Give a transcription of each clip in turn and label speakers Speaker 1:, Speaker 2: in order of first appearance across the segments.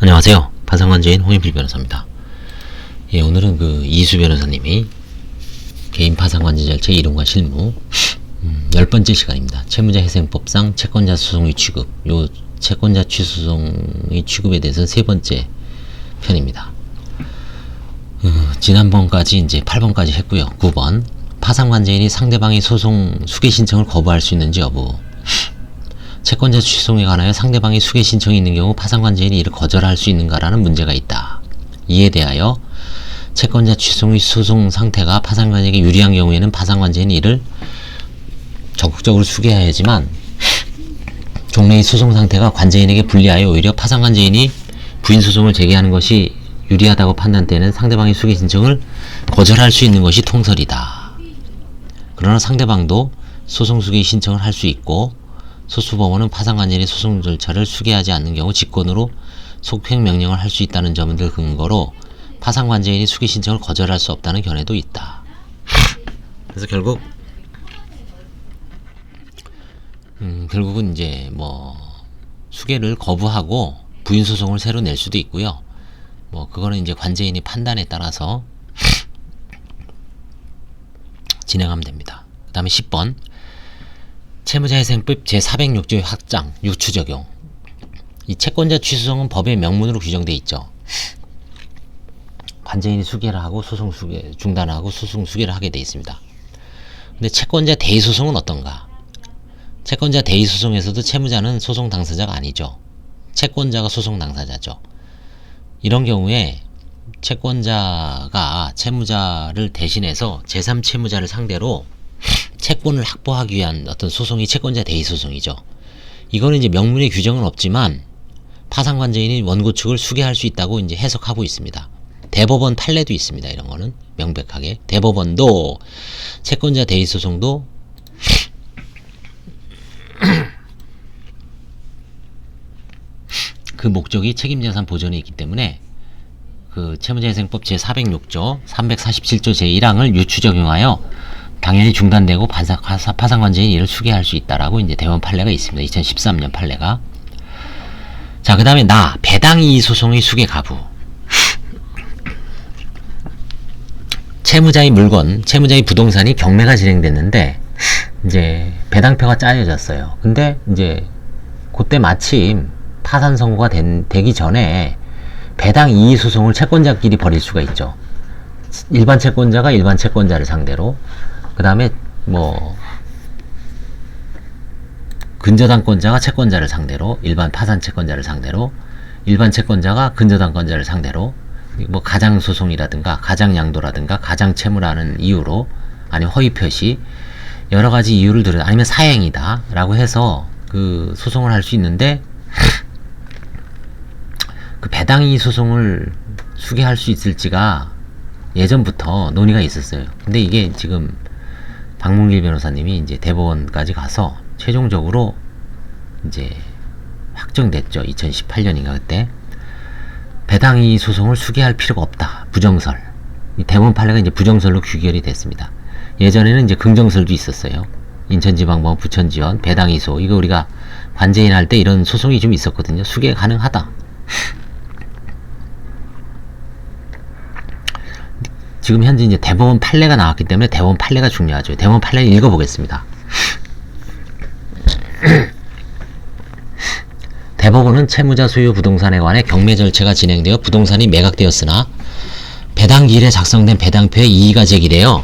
Speaker 1: 안녕하세요. 파산관제인 홍인필 변호사입니다. 예, 오늘은 이수 변호사님이 개인 파산관제 절차 이론과 실무 10번째 시간입니다. 채무자회생법상 채권자 소송의 취급, 요 채권자 취소송의 취급에 대해서 3번째 편입니다. 지난번까지 이제 8번까지 했고요. 9번 파산관제인이 상대방의 소송 수개 신청을 거부할 수 있는지 여부, 채권자 취소송에 관하여 상대방의 수개 신청이 있는 경우 파산관제인이 이를 거절할 수 있는가라는 문제가 있다. 이에 대하여 채권자 취소송의 소송 상태가 파산관제에게 유리한 경우에는 파산관제인이 이를 적극적으로 수개해야지만 종래의 소송 상태가 관제인에게 불리하여 오히려 파산관제인이 부인소송을 제기하는 것이 유리하다고 판단되는 상대방의 수개 신청을 거절할 수 있는 것이 통설이다. 그러나 상대방도 소송 수개 신청을 할 수 있고 소수법원은 파산관제인의 소송 절차를 수개하지 않는 경우 직권으로 속행 명령을 할 수 있다는 점들 근거로 파산관제인이 수개 신청을 거절할 수 없다는 견해도 있다. 그래서 결국은 이제 수개를 거부하고 부인 소송을 새로 낼 수도 있고요. 그거는 이제 관제인이 판단에 따라서 진행하면 됩니다. 그 다음에 10번 채무자회생법 제406조의 확장, 유추 적용. 이 채권자 취소송은 법의 명문으로 규정되어 있죠. 관제인이 수개를 하고 소송 수개 중단하고 소송 수개를 하게 되어 있습니다. 근데 채권자 대의 소송은 어떤가? 채권자 대의 소송에서도 채무자는 소송 당사자가 아니죠. 채권자가 소송 당사자죠. 이런 경우에 채권자가 채무자를 대신해서 제3채무자를 상대로 채권을 확보하기 위한 어떤 소송이 채권자 대의 소송이죠. 이거는 이제 명문의 규정은 없지만 파산관제인이 원고 측을 수개할 수 있다고 이제 해석하고 있습니다. 대법원 판례도 있습니다. 이런 거는 명백하게 대법원도 채권자 대의 소송도 그 목적이 책임자산 보전에 있기 때문에 채무자회생법 제406조 347조 제1항을 유추 적용하여 당연히 중단되고 파산관제인이 이를 수개할 수 있다라고 이제 대법원 판례가 있습니다. 2013년 판례가. 자, 그 다음에 배당이의 소송의 수개 가부. 채무자의 물건, 채무자의 부동산이 경매가 진행됐는데 이제 배당표가 짜여졌어요. 근데 이제 그때 마침 파산 선고가 되기 전에 배당 이의 소송을 채권자끼리 벌일 수가 있죠. 일반 채권자가 일반 채권자를 상대로, 그 다음에 근저당권자가 채권자를 상대로, 일반 파산 채권자를 상대로, 일반 채권자가 근저당권자를 상대로, 가장소송이라든가 가장양도라든가 가장채무라는 이유로, 아니면 허위표시, 여러가지 이유를 들어, 아니면 사행이다 라고 해서 소송을 할 수 있는데, 배당이의 소송을 수개할 수 있을지가 예전부터 논의가 있었어요. 근데 이게 지금 박문길 변호사님이 이제 대법원까지 가서 최종적으로 이제 확정됐죠. 2018년인가 그때. 배당이의 소송을 수개할 필요가 없다. 부정설. 이 대법원 판례가 이제 부정설로 규결이 됐습니다. 예전에는 이제 긍정설도 있었어요. 인천지방법원, 부천지원, 배당이소. 이거 우리가 관제인 할 때 이런 소송이 좀 있었거든요. 수개 가능하다. 지금 현재 이제 대법원 판례가 나왔기 때문에 대법원 판례가 중요하죠. 대법원 판례를 읽어보겠습니다. 대법원은 채무자 소유 부동산에 관해 경매 절차가 진행되어 부동산이 매각되었으나 배당기일에 작성된 배당표에 이의가 제기되어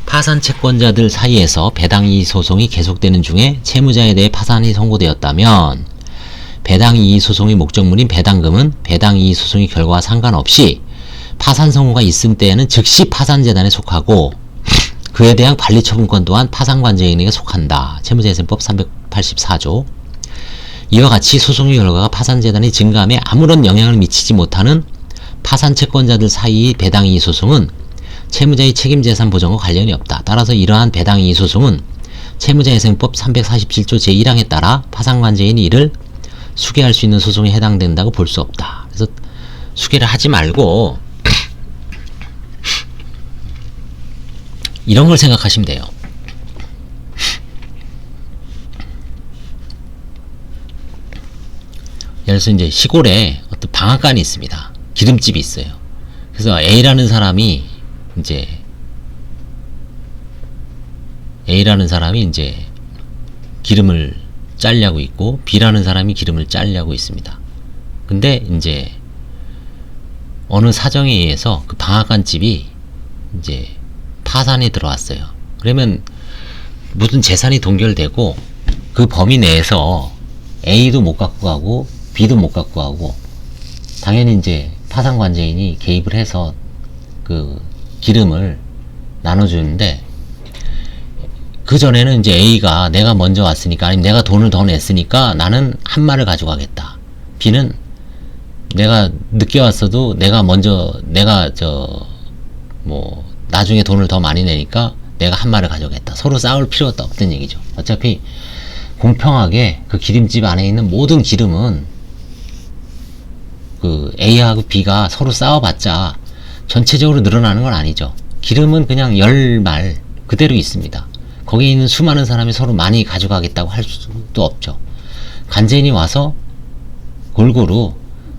Speaker 1: 파산 채권자들 사이에서 배당이의 소송이 계속되는 중에 채무자에 대해 파산이 선고되었다면 배당이의 소송의 목적물인 배당금은 배당이의 소송의 결과와 상관없이 파산 선고가 있을 때에는 즉시 파산재단에 속하고 그에 대한 관리처분권 또한 파산관제인에게 속한다. 채무자회생법 384조. 이와 같이 소송의 결과가 파산재단의 증감에 아무런 영향을 미치지 못하는 파산채권자들 사이의 배당이의 소송은 채무자의 책임재산 보전과 관련이 없다. 따라서 이러한 배당이의 소송은 채무자회생법 347조 제1항에 따라 파산관제인이 이를 수개할 수 있는 소송에 해당된다고 볼 수 없다. 그래서 수개를 하지 말고 이런 걸 생각하시면 돼요. 예를 들어서 이제 시골에 어떤 또 방앗간이 있습니다. 기름집이 있어요. 그래서 이제 A라는 사람이 이제 기름을 짜려고 있고 B라는 사람이 기름을 짜려고 있습니다. 근데 이제 어느 사정에 의해서 그 방앗간 집이 이제 파산에 들어왔어요. 그러면 무슨 재산이 동결되고 그 범위 내에서 A도 못 갖고 가고 B도 못 갖고 가고 당연히 이제 파산관제인이 개입을 해서 그 기름을 나눠주는데 그 전에는 이제 A가 내가 먼저 왔으니까 아니면 내가 돈을 더 냈으니까 나는 한 마를 가져가겠다. B는 내가 늦게 왔어도 나중에 돈을 더 많이 내니까 내가 한 마를 가져가겠다. 서로 싸울 필요가 없다는 얘기죠. 어차피 공평하게 그 기름집 안에 있는 모든 기름은 그 A하고 B가 서로 싸워봤자 전체적으로 늘어나는 건 아니죠. 기름은 그냥 10말 그대로 있습니다. 거기에 있는 수많은 사람이 서로 많이 가져가겠다고 할 수도 없죠. 관제인이 와서 골고루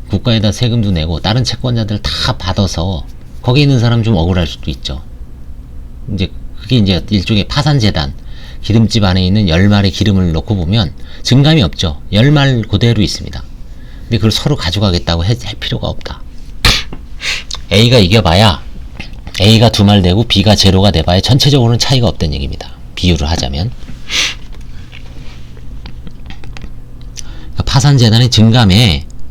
Speaker 1: 국가에다 세금도 내고 다른 채권자들 다 받아서 거기 있는 사람 좀 억울할 수도 있죠. 이제 그게 이제 일종의 파산재단, 기름집 안에 있는 10말의 기름을 놓고 보면 증감이 없죠. 10말 그대로 있습니다. 근데 그걸 서로 가져가겠다고 할 필요가 없다. A가 이겨봐야 A가 2말 되고 B가 제로가 돼봐야 전체적으로는 차이가 없다는 얘기입니다. 비유를 하자면 파산재단의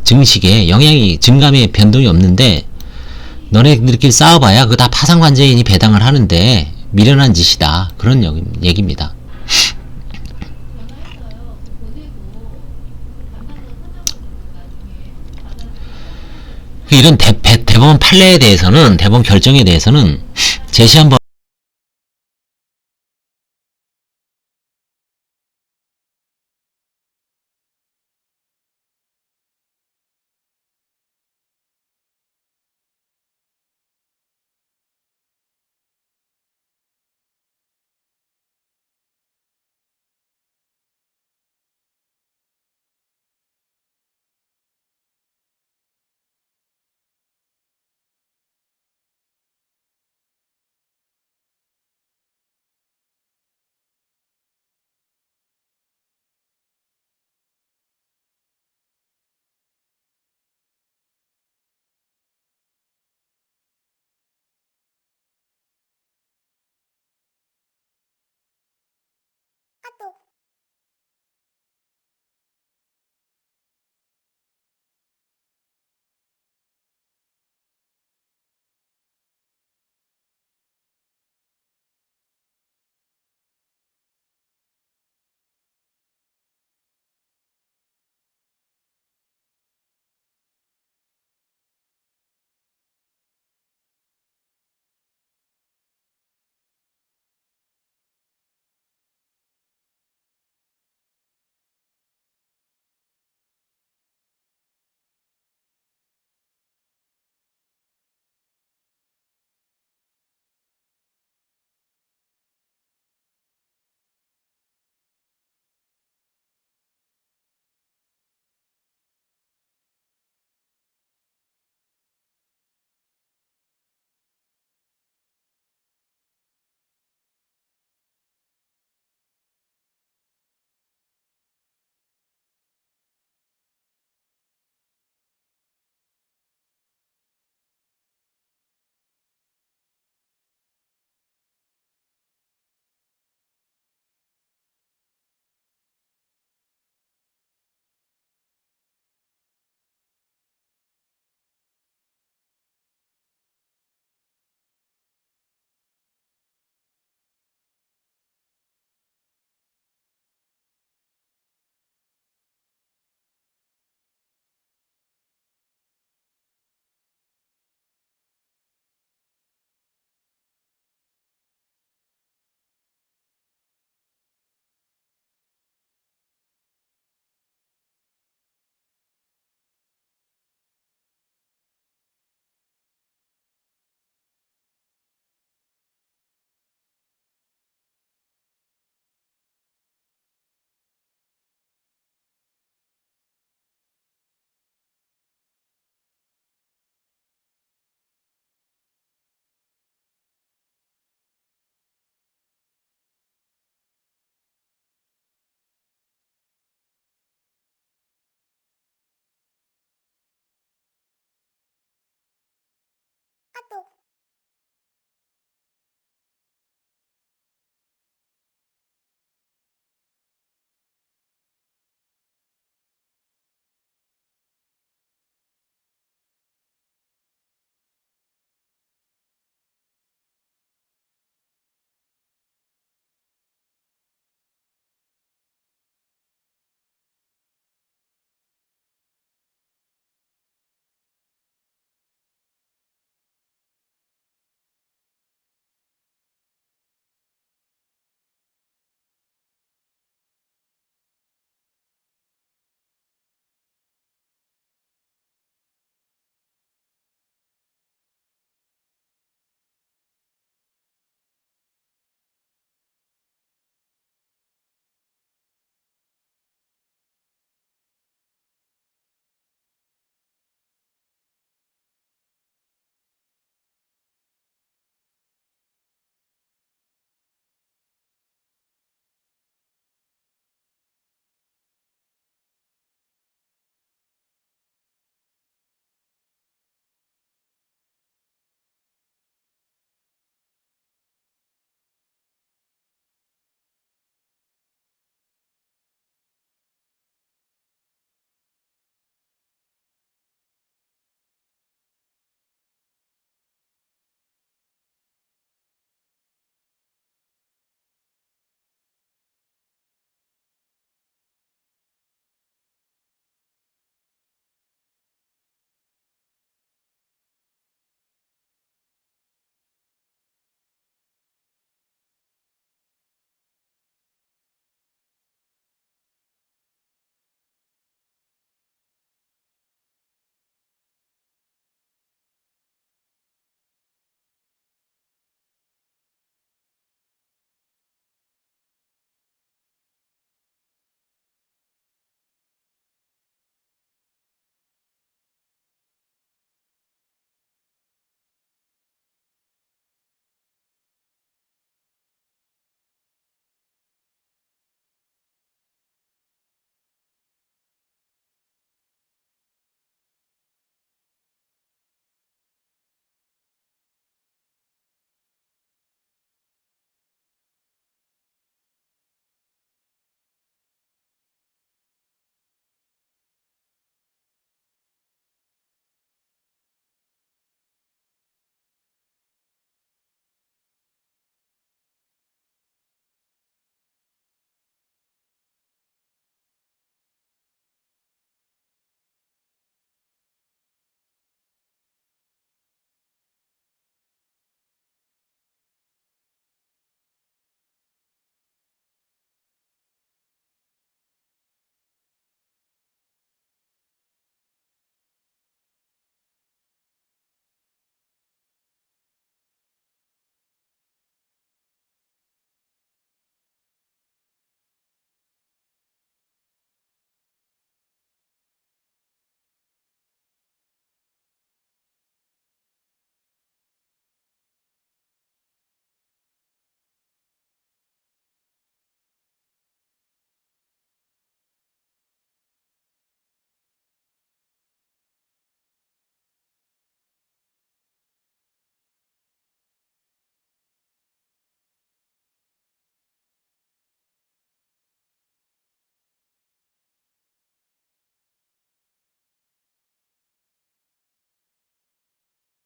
Speaker 1: 증식에 영향이 증감에 변동이 없는데 너네들끼리 싸워봐야 그거 다 파산관제인이 배당을 하는데 미련한 짓이다. 그런 얘기입니다. 이런 대법원 판례에 대해서는 대법원 결정에 대해서는 제시한 법
Speaker 2: 아또